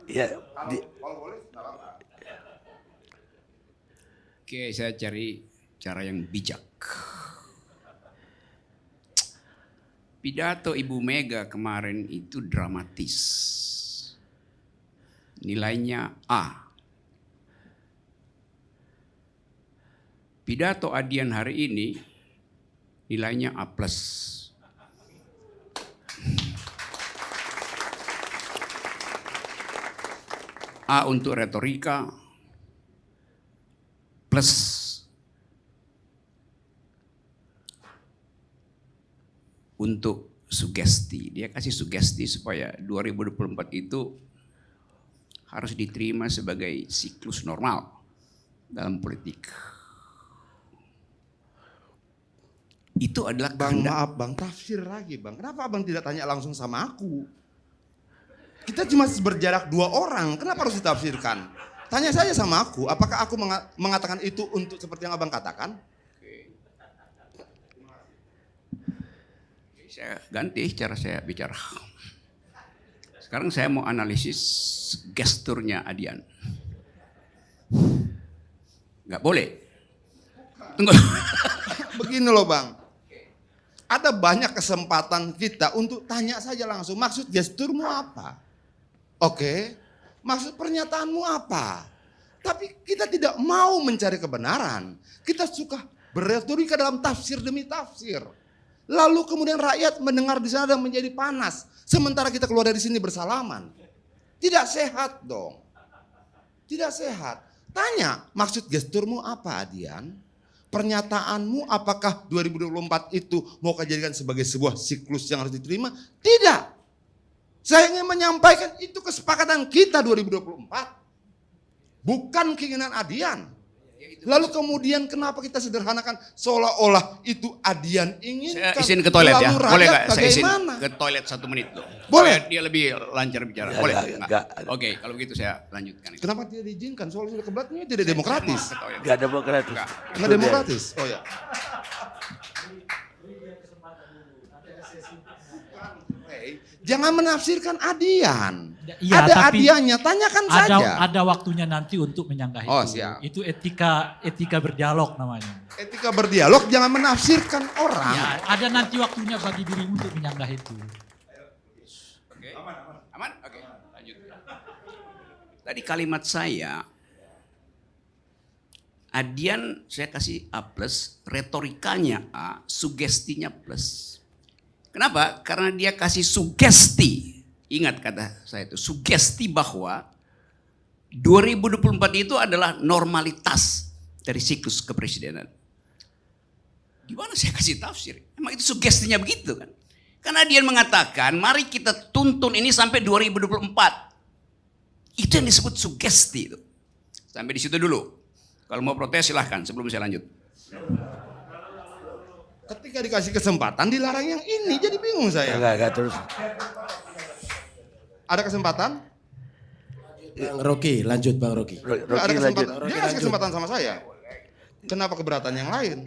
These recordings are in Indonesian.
Ya, Oke, saya cari cara yang bijak. Pidato Ibu Mega kemarin itu dramatis. Nilainya A. Pidato Adian hari ini nilainya A+. A untuk retorika, plus untuk sugesti. Dia kasih sugesti supaya 2024 itu harus diterima sebagai siklus normal dalam politik. Itu adalah Bang, maaf Bang, tafsir lagi Bang. Kenapa Abang tidak tanya langsung sama aku? Kita cuma berjarak 2 orang, kenapa harus ditafsirkan? Tanya saja sama aku, apakah aku mengatakan itu untuk seperti yang Abang katakan? Saya ganti cara saya bicara. Sekarang saya mau analisis gesturnya Adian. Nggak boleh. Tunggu. Begini loh Bang. Ada banyak kesempatan kita untuk tanya saja langsung, maksud gesturmu apa? Oke, maksud pernyataanmu apa? Tapi kita tidak mau mencari kebenaran. Kita suka berretorika dalam tafsir demi tafsir. Lalu kemudian rakyat mendengar di sana dan menjadi panas. Sementara kita keluar dari sini bersalaman. Tidak sehat dong. Tidak sehat. Tanya, maksud gesturmu apa Adian? Pernyataanmu apakah 2024 itu mau kau jadikan sebagai sebuah siklus yang harus diterima? Tidak. Saya ingin menyampaikan itu kesepakatan kita 2024. Bukan keinginan Adian. Lalu kemudian kenapa kita sederhanakan seolah-olah itu Adian inginkan. Saya izin ke toilet ya. Boleh nggak saya izin bagaimana? ke toilet 1 menit loh. Boleh. Dia lebih lancar bicara. Boleh nggak? Oke, kalau begitu saya lanjutkan. Kenapa tidak diizinkan? Soalnya sudah kebetulannya tidak demokratis. Nggak demokratis. Nggak demokratis. Oh ya. Jangan menafsirkan Adian. Ya, ada tapi Adiannya, tanyakan saja. Ada waktunya nanti untuk menyanggah Oh, itu. siap. Itu etika berdialog namanya. Etika berdialog jangan menafsirkan orang. Ya, ada nanti waktunya bagi dirimu untuk menyanggah itu. Oke. Aman? Oke, lanjut. Tadi kalimat saya, Adian saya kasih A+, retorikanya A, sugestinya plus. Kenapa? Karena dia kasih sugesti. Ingat kata saya itu, sugesti bahwa 2024 itu adalah normalitas dari siklus kepresidenan. Gimana saya kasih tafsir? Emang itu sugestinya begitu kan? Karena dia mengatakan, mari kita tuntun ini sampai 2024. Itu yang disebut sugesti itu. Sampai di situ dulu. Kalau mau protes silahkan sebelum saya lanjut. Ketika dikasih kesempatan dilarang yang ini, jadi bingung saya. Enggak terus. Ada kesempatan? Rocky, lanjut Bang Rocky. Nggak ada Rocky lanjut. kesempatan. Dia kasih kesempatan sama saya. Kenapa keberatan yang lain?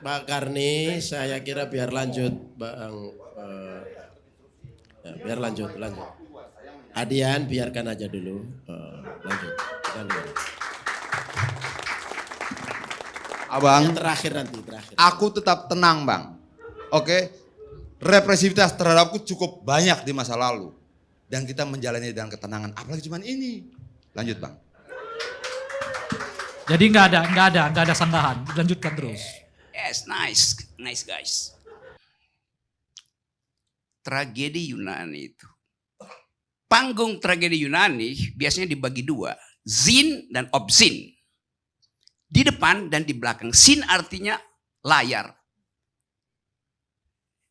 Bang Karni, saya kira biar lanjut Bang. Biar lanjut. Adian biarkan aja dulu. Lanjut. Abang, Yang terakhir. aku tetap tenang Bang. Oke? Represivitas terhadapku cukup banyak di masa lalu. Dan kita menjalani dengan ketenangan. Apalagi cuman ini. Lanjut Bang. Jadi nggak ada sanggahan. Lanjutkan terus. Yes, nice guys. Tragedi Yunani itu. Panggung tragedi Yunani biasanya dibagi 2. Zin dan obzin. Di depan dan di belakang. Sin artinya layar.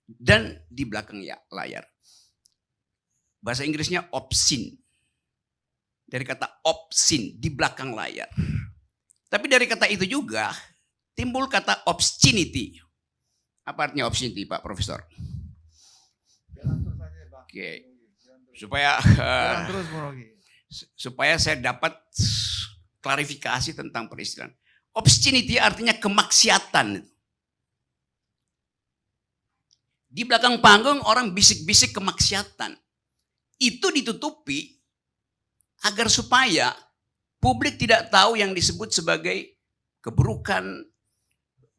Dan di belakang ya layar. Bahasa Inggrisnya obscene. Dari kata obscene, di belakang layar. Tapi dari kata itu juga timbul kata obscenity. Apa artinya obscenity Pak Profesor? Oke. Supaya saya dapat klarifikasi tentang peristilan. Obscenity artinya kemaksiatan. Di belakang panggung orang bisik-bisik kemaksiatan. Itu ditutupi agar supaya publik tidak tahu yang disebut sebagai keburukan,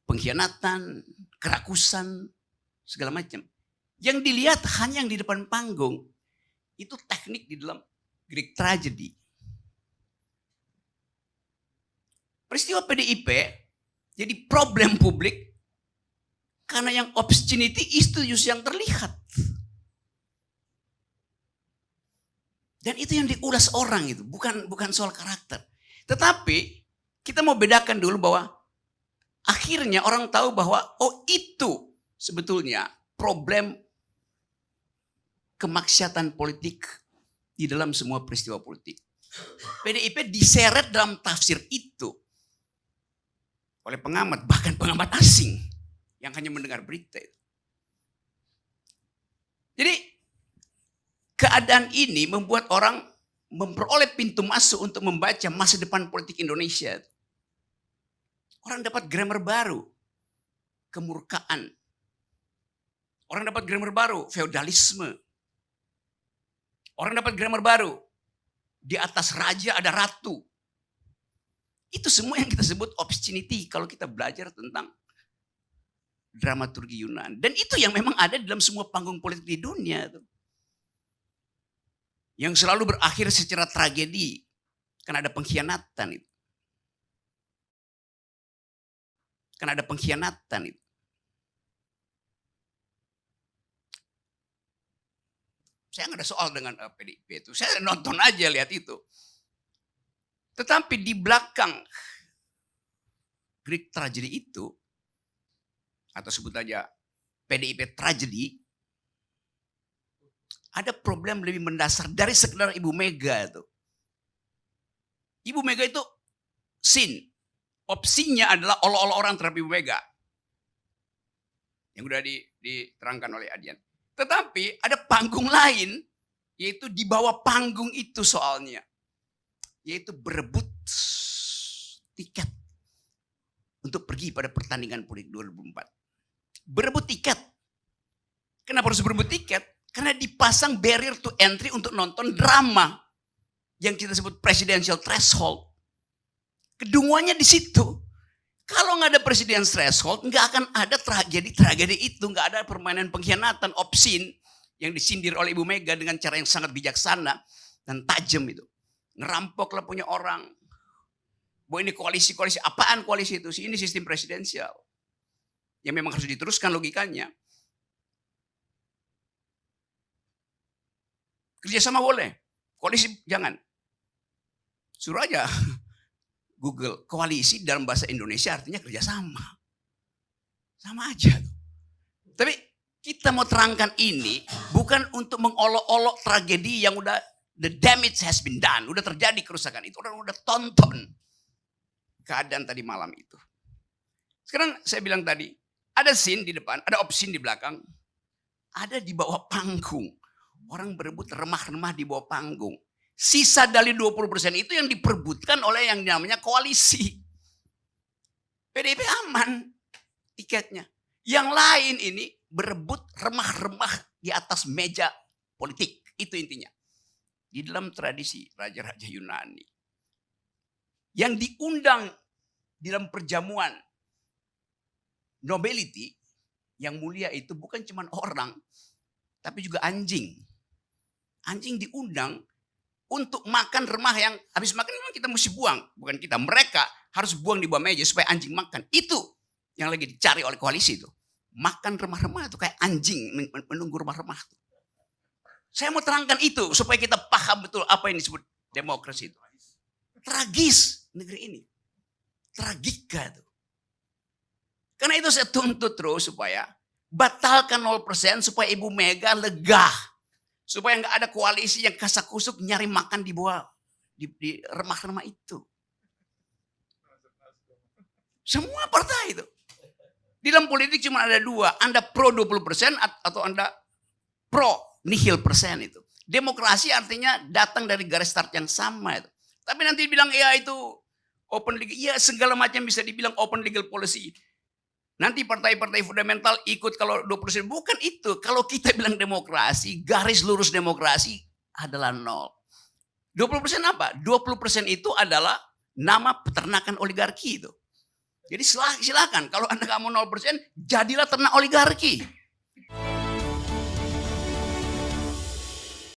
pengkhianatan, kerakusan, segala macam. Yang dilihat hanya yang di depan panggung. Itu teknik di dalam Greek tragedy. Peristiwa PDIP jadi problem publik karena yang obscenity itu justru yang terlihat. Dan itu yang diulas orang itu, bukan soal karakter. Tetapi kita mau bedakan dulu bahwa akhirnya orang tahu bahwa oh itu sebetulnya problem kemaksiatan politik di dalam semua peristiwa politik. PDIP diseret dalam tafsir itu oleh pengamat, bahkan pengamat asing yang hanya mendengar berita itu. Jadi keadaan ini membuat orang memperoleh pintu masuk untuk membaca masa depan politik Indonesia. Orang dapat grammar baru, kemurkaan. Orang dapat grammar baru, feodalisme. Orang dapat grammar baru, di atas raja ada ratu. Itu semua yang kita sebut obscenity kalau kita belajar tentang dramaturgi Yunan. Dan itu yang memang ada dalam semua panggung politik di dunia. Yang selalu berakhir secara tragedi. Karena ada pengkhianatan itu. Karena ada pengkhianatan itu. Saya nggak ada soal dengan PDIP itu. Saya nonton aja lihat itu. Tetapi di belakang Greek tragedy itu, atau sebut aja PDIP tragedy, ada problem lebih mendasar dari sekedar Ibu Mega itu. Ibu Mega itu sin. Opsinya adalah olok-olok orang terhadap Ibu Mega. Yang sudah diterangkan oleh Adian. Tetapi ada panggung lain, yaitu di bawah panggung itu soalnya. Yaitu berebut tiket untuk pergi pada pertandingan politik 2004. Berebut tiket. Kenapa harus berebut tiket? Karena dipasang barrier to entry untuk nonton drama yang kita sebut presidential threshold. Kedunguannya di situ. Kalau nggak ada presidential threshold, nggak akan ada tragedi itu, nggak ada permainan pengkhianatan, obscene yang disindir oleh Ibu Mega dengan cara yang sangat bijaksana dan tajam itu. Ngerampoklah punya orang. Bahwa ini koalisi-koalisi, apaan koalisi itu? Ini sistem presidensial. Yang memang harus diteruskan logikanya. Kerjasama boleh, koalisi jangan. Suruh aja Google, koalisi dalam bahasa Indonesia artinya kerjasama. Sama aja. Tapi kita mau terangkan ini bukan untuk mengolok-olok tragedi yang udah the damage has been done. Udah terjadi kerusakan itu. Orang udah tonton keadaan tadi malam itu. Sekarang saya bilang tadi, ada scene di depan, ada obscene di belakang. Ada di bawah panggung. Orang berebut remah-remah di bawah panggung. Sisa dari 20% itu yang diperbutkan oleh yang namanya koalisi. PDIP aman tiketnya. Yang lain ini berebut remah-remah di atas meja politik. Itu intinya. Di dalam tradisi raja-raja Yunani. Yang diundang di dalam perjamuan nobility yang mulia itu bukan cuma orang, tapi juga anjing. Anjing diundang untuk makan remah yang habis makan memang kita mesti buang. Bukan kita, mereka harus buang di bawah meja supaya anjing makan. Itu yang lagi dicari oleh koalisi itu. Makan remah-remah itu kayak anjing menunggu remah-remah itu. Saya mau terangkan itu supaya kita paham betul apa yang disebut demokrasi itu. Tragis negeri ini. Tragika itu. Karena itu saya tuntut terus supaya batalkan 0% supaya Ibu Mega lega. Supaya nggak ada koalisi yang kasak-kusuk nyari makan di bawah di remah-remah itu. Semua partai itu. Di dalam politik cuma ada dua. Anda pro 20% atau Anda pro nihil persen itu. Demokrasi artinya datang dari garis start yang sama itu. Tapi nanti bilang ya itu open legal. Ya segala macam bisa dibilang open legal policy. Nanti partai-partai fundamental ikut kalau 20%. Bukan itu. Kalau kita bilang demokrasi, garis lurus demokrasi adalah 0. 20% apa? 20% itu adalah nama peternakan oligarki itu. Jadi silakan, kalau Anda nggak mau 0%, jadilah ternak oligarki.